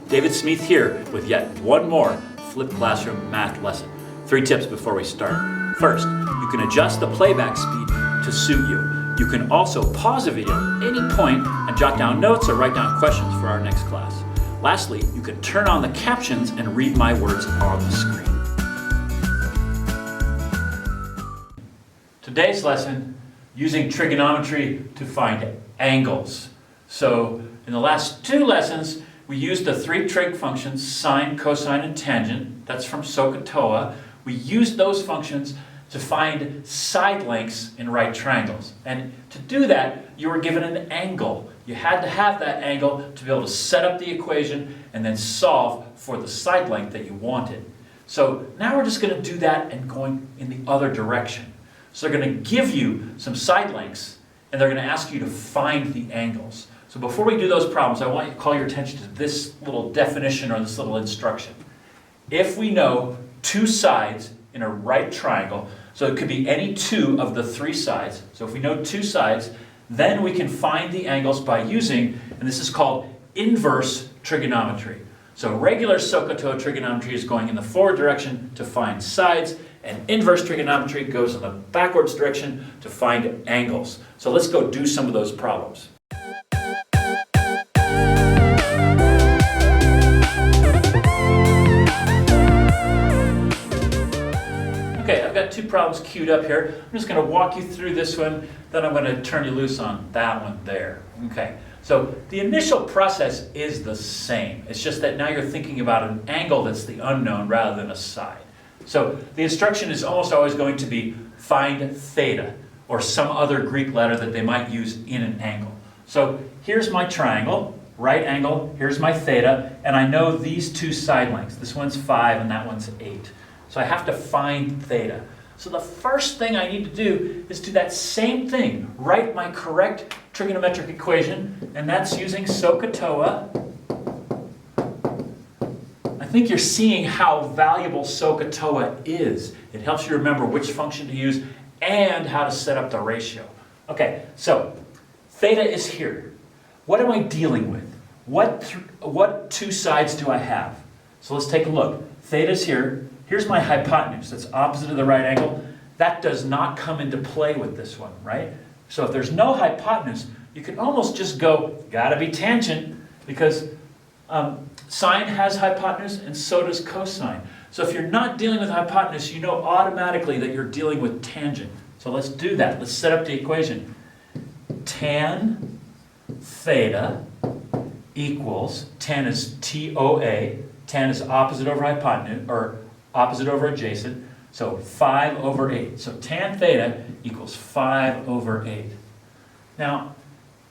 David Smith here with yet one more flipped classroom math lesson. 3 tips before we start. First, you can adjust the playback speed to suit you. You can also pause a video at any point and jot down notes or write down questions for our next class. Lastly, you can turn on the captions and read my words on the screen. Today's lesson, using trigonometry to find angles. So in the last 2 lessons, we used the 3 trig functions, sine, cosine, and tangent. That's from SOHCAHTOA. We used those functions to find side lengths in right triangles. And to do that, you were given an angle. You had to have that angle to be able to set up the equation and then solve for the side length that you wanted. So now we're just going to do that and going in the other direction. So they're going to give you some side lengths and they're going to ask you to find the angles. So before we do those problems, I want you to call your attention to this little definition or this little instruction. If we know 2 sides in a right triangle, so it could be any 2 of the 3 sides. So if we know 2 sides, then we can find the angles by using, and this is called inverse trigonometry. So regular SOHCAHTOA trigonometry is going in the forward direction to find sides, and inverse trigonometry goes in the backwards direction to find angles. So let's go do some of those problems. Okay, I've got 2 problems queued up here. I'm just going to walk you through this one, then I'm going to turn you loose on that one there. Okay, so the initial process is the same. It's just that now you're thinking about an angle that's the unknown rather than a side. So the instruction is almost always going to be find theta, or some other Greek letter that they might use in an angle. So here's my triangle, right angle, here's my theta, and I know these 2 side lengths. This one's 5 and that one's 8. So I have to find theta. So the first thing I need to do is do that same thing. Write my correct trigonometric equation, and that's using SOHCAHTOA. I think you're seeing how valuable SOHCAHTOA is. It helps you remember which function to use and how to set up the ratio. Okay, so theta is here. What am I dealing with? What 2 sides do I have? So let's take a look. Theta's here. Here's my hypotenuse, that's opposite of the right angle. That does not come into play with this one, right? So if there's no hypotenuse, you can almost just go, gotta be tangent, because sine has hypotenuse and so does cosine. So if you're not dealing with hypotenuse, you know automatically that you're dealing with tangent. So let's do that. Let's set up the equation. Tan theta equals, tan is TOA, tan is opposite over hypotenuse, or opposite over adjacent, so 5 over 8. So tan theta equals 5 over 8. Now,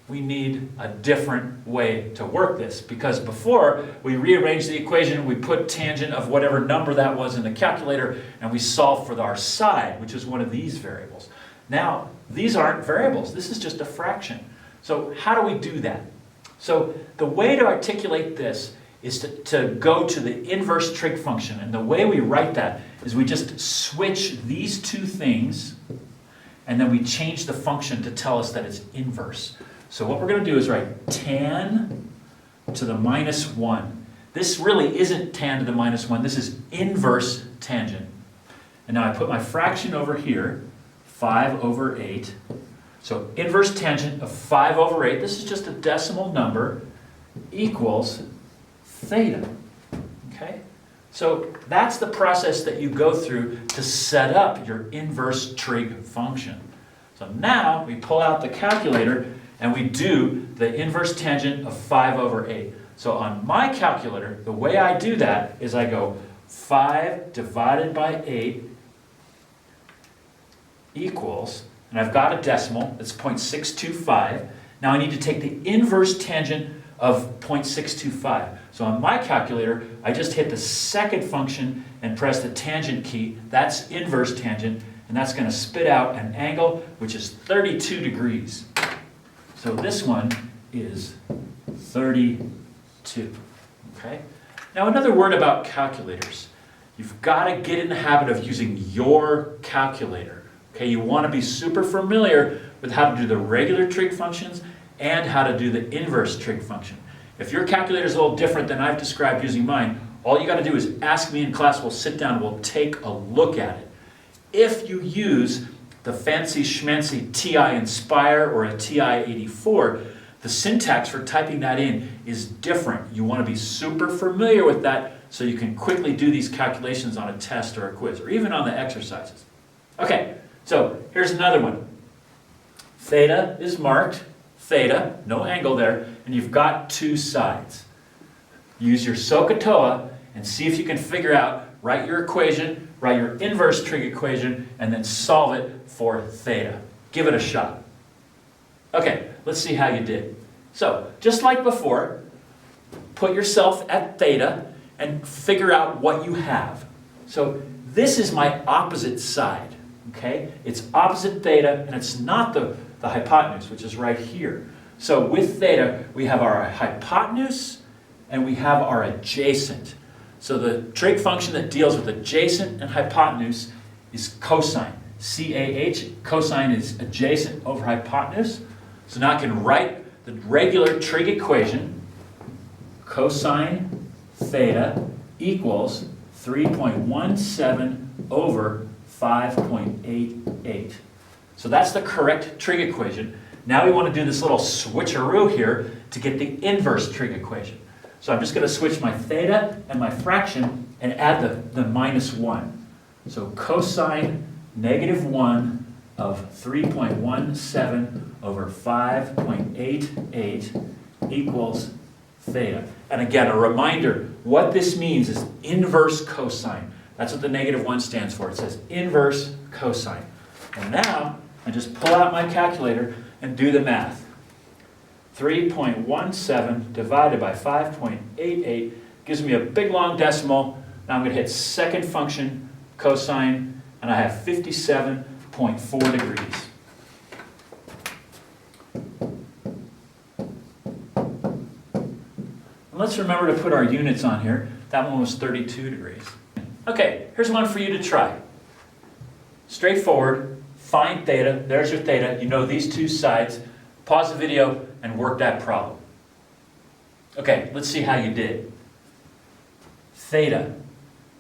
we need a different way to work this, because before we rearranged the equation, we put tangent of whatever number that was in the calculator, and we solved for our side, which is one of these variables. Now, these aren't variables. This is just a fraction. So how do we do that? So the way to articulate this is to go to the inverse trig function. And the way we write that is we just switch these 2 things, and then we change the function to tell us that it's inverse. So what we're going to do is write tan to the minus 1. This really isn't tan to the minus 1. This is inverse tangent. And now I put my fraction over here, 5 over 8. So inverse tangent of 5 over 8, this is just a decimal number, equals theta. Okay? So that's the process that you go through to set up your inverse trig function. So now we pull out the calculator and we do the inverse tangent of 5 over 8. So on my calculator, the way I do that is I go 5 divided by 8 equals, and I've got a decimal, it's 0.625. Now I need to take the inverse tangent of 0.625. So on my calculator, I just hit the second function and press the tangent key. That's inverse tangent, and that's going to spit out an angle which is 32 degrees. So this one is 32. Okay? Now another word about calculators. You've got to get in the habit of using your calculator. Okay, you want to be super familiar with how to do the regular trig functions and how to do the inverse trig function. If your calculator is a little different than I've described using mine, all you got to do is ask me in class, we'll sit down, we'll take a look at it. If you use the fancy schmancy TI Inspire or a TI 84, the syntax for typing that in is different. You want to be super familiar with that so you can quickly do these calculations on a test or a quiz, or even on the exercises. Okay, so here's another one. Theta is marked, theta, no angle there, and you've got two sides. Use your SOHCAHTOA and see if you can figure out, write your equation, write your inverse trig equation, and then solve it for theta. Give it a shot. Okay, let's see how you did. So, just like before, put yourself at theta and figure out what you have. So, this is my opposite side, okay? It's opposite theta, and it's not the hypotenuse, which is right here. So, with theta, we have our hypotenuse, and we have our adjacent. So the trig function that deals with adjacent and hypotenuse is cosine. CAH, cosine is adjacent over hypotenuse. So now I can write the regular trig equation. Cosine theta equals 3.17 over 5.88. So that's the correct trig equation. Now we want to do this little switcheroo here to get the inverse trig equation. So I'm just going to switch my theta and my fraction and add the minus 1. So cosine negative 1 of 3.17 over 5.88 equals theta. And again, a reminder, what this means is inverse cosine. That's what the negative 1 stands for. It says inverse cosine. And now I just pull out my calculator and do the math. 3.17 divided by 5.88 gives me a big long decimal. Now I'm going to hit second function cosine, and I have 57.4 degrees. And let's remember to put our units on here. That one was 32 degrees. Okay, here's one for you to try. Straightforward, find theta. There's your theta. You know these two sides. Pause the video and work that problem. Okay, let's see how you did. Theta.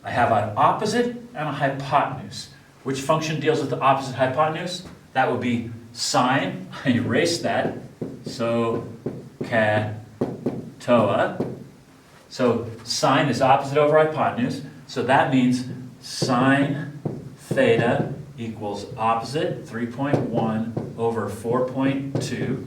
I have an opposite and a hypotenuse. Which function deals with the opposite hypotenuse? That would be sine. I erase that. SOHCAHTOA. So sine is opposite over hypotenuse. So that means sine theta equals opposite 3.1 over 4.2.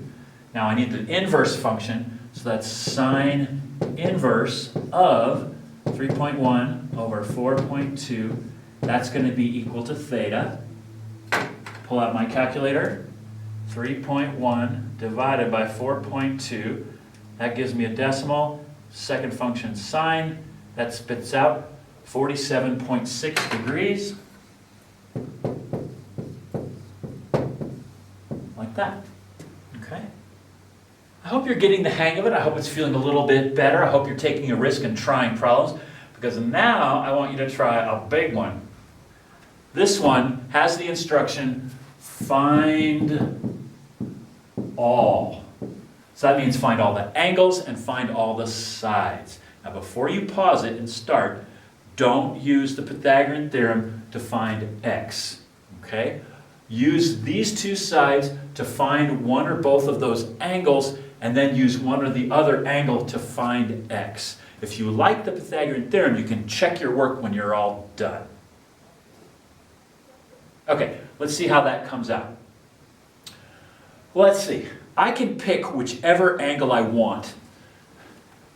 Now I need the inverse function, so that's sine inverse of 3.1 over 4.2. That's going to be equal to theta. Pull out my calculator. 3.1 divided by 4.2. That gives me a decimal. Second function sine. That spits out 47.6 degrees. Like that. Okay? I hope you're getting the hang of it. I hope it's feeling a little bit better. I hope you're taking a risk and trying problems, because now I want you to try a big one. This one has the instruction, find all. So that means find all the angles and find all the sides. Now before you pause it and start, don't use the Pythagorean theorem to find x. Okay? Use these two sides to find one or both of those angles, and then use one or the other angle to find x. If you like the Pythagorean theorem, you can check your work when you're all done. Okay, let's see how that comes out. Let's see. I can pick whichever angle I want.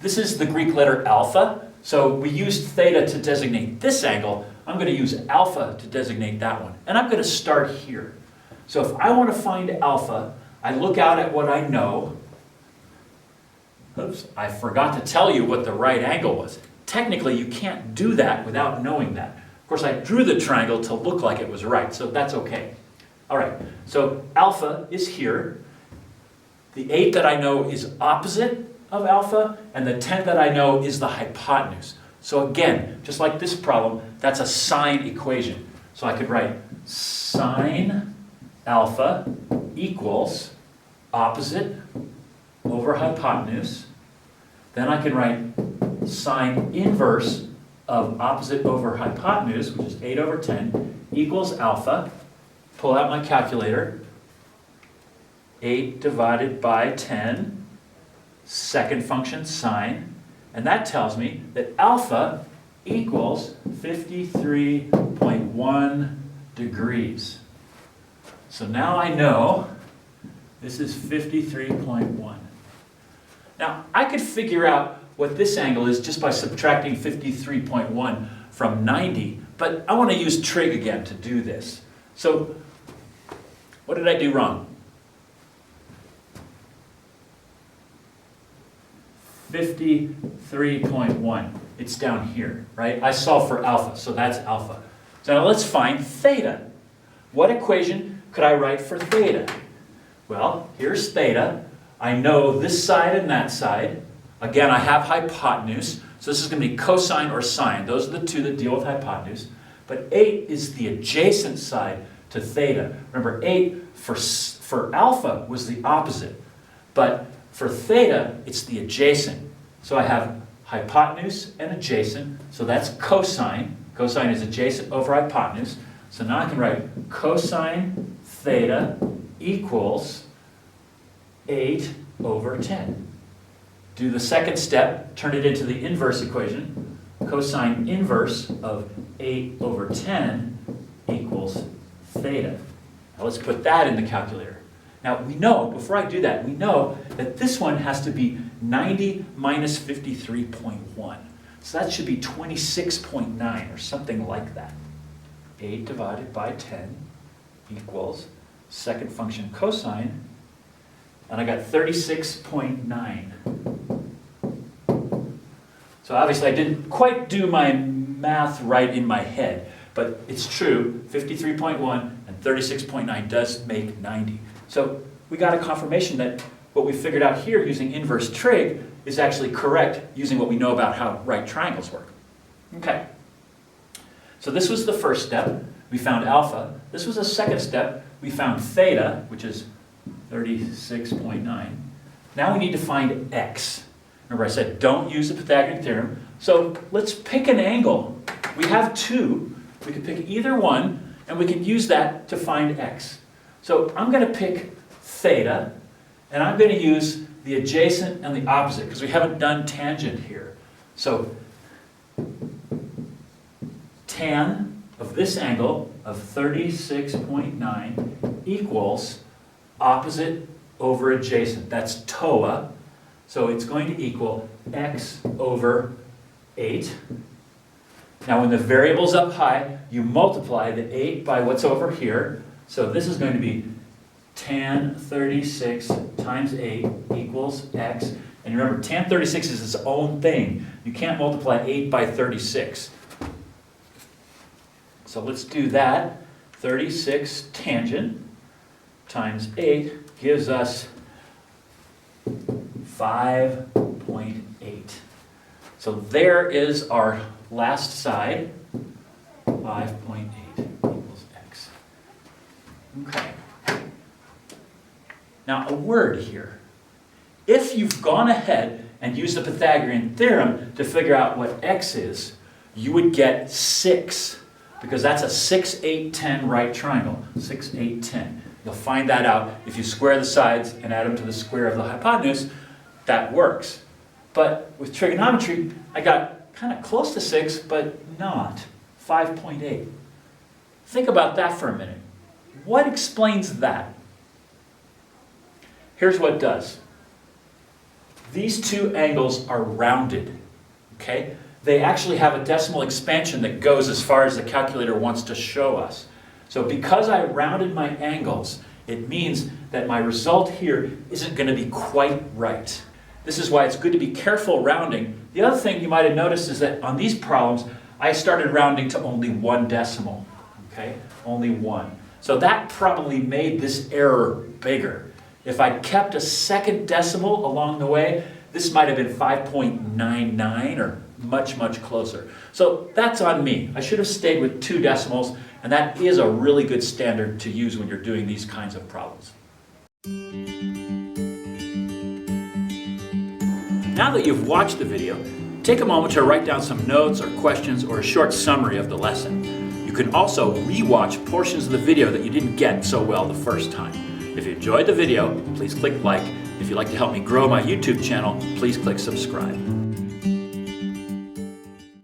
This is the Greek letter alpha, so we used theta to designate this angle. I'm going to use alpha to designate that one. And I'm going to start here. So if I want to find alpha, I look out at what I know. Oops, I forgot to tell you what the right angle was. Technically, you can't do that without knowing that. Of course, I drew the triangle to look like it was right, so that's okay. All right, so alpha is here. The 8 that I know is opposite of alpha, and the 10 that I know is the hypotenuse. So again, just like this problem, that's a sine equation. So I could write sine alpha equals opposite over hypotenuse. Then I can write sine inverse of opposite over hypotenuse, which is 8 over 10, equals alpha. Pull out my calculator. 8 divided by 10, second function sine. And that tells me that alpha equals 53.1 degrees. So now I know this is 53.1. Now, I could figure out what this angle is just by subtracting 53.1 from 90, but I want to use trig again to do this. So, what did I do wrong? 53.1. It's down here, right? I solved for alpha, so that's alpha. So now let's find theta. What equation could I write for theta? Well, here's theta. I know this side and that side. Again, I have hypotenuse, so this is going to be cosine or sine. Those are the two that deal with hypotenuse. But 8 is the adjacent side to theta. Remember, 8 for alpha was the opposite. But for theta, it's the adjacent. So I have hypotenuse and adjacent, so that's cosine. Cosine is adjacent over hypotenuse. So now I can write cosine theta equals 8 over 10. Do the second step, turn it into the inverse equation. Cosine inverse of 8 over 10 equals theta. Now let's put that in the calculator. Now we know, before I do that, we know that this one has to be 90 minus 53.1. So that should be 26.9 or something like that. 8 divided by 10 equals second function cosine, and I got 36.9. So obviously I didn't quite do my math right in my head, but it's true, 53.1 and 36.9 does make 90. So we got a confirmation that what we figured out here using inverse trig is actually correct using what we know about how right triangles work. Okay. So this was the first step. We found alpha. This was the second step. We found theta, which is 36.9. Now we need to find x. Remember I said don't use the Pythagorean theorem. So let's pick an angle. We have two. We can pick either one, and we can use that to find x. So I'm going to pick theta, and I'm going to use the adjacent and the opposite, because we haven't done tangent here. So tan of this angle of 36.9 equals opposite over adjacent. That's TOA. So it's going to equal x over 8. Now when the variable's up high, you multiply the 8 by what's over here. So this is going to be tan 36 times 8 equals x. And remember, tan 36 is its own thing. You can't multiply 8 by 36. So let's do that. 36 tangent times 8 gives us 5.8. So there is our last side. 5.8 equals x. Okay. Now a word here. If you've gone ahead and used the Pythagorean theorem to figure out what x is, you would get 6. Because that's a 6, 8, 10 right triangle. 6, 8, 10. You'll find that out if you square the sides and add them to the square of the hypotenuse. That works. But with trigonometry, I got kind of close to 6, but not. 5.8. Think about that for a minute. What explains that? Here's what does. These two angles are rounded. Okay? They actually have a decimal expansion that goes as far as the calculator wants to show us. So because I rounded my angles, it means that my result here isn't going to be quite right. This is why it's good to be careful rounding. The other thing you might have noticed is that on these problems, I started rounding to only 1 decimal. Okay? Only 1. So that probably made this error bigger. If I'd kept a second decimal along the way, this might have been 5.99 or much, much closer. So that's on me. I should have stayed with 2 decimals, and that is a really good standard to use when you're doing these kinds of problems. Now that you've watched the video, take a moment to write down some notes or questions or a short summary of the lesson. You can also re-watch portions of the video that you didn't get so well the first time. If you enjoyed the video, please click like. If you'd like to help me grow my YouTube channel, please click subscribe.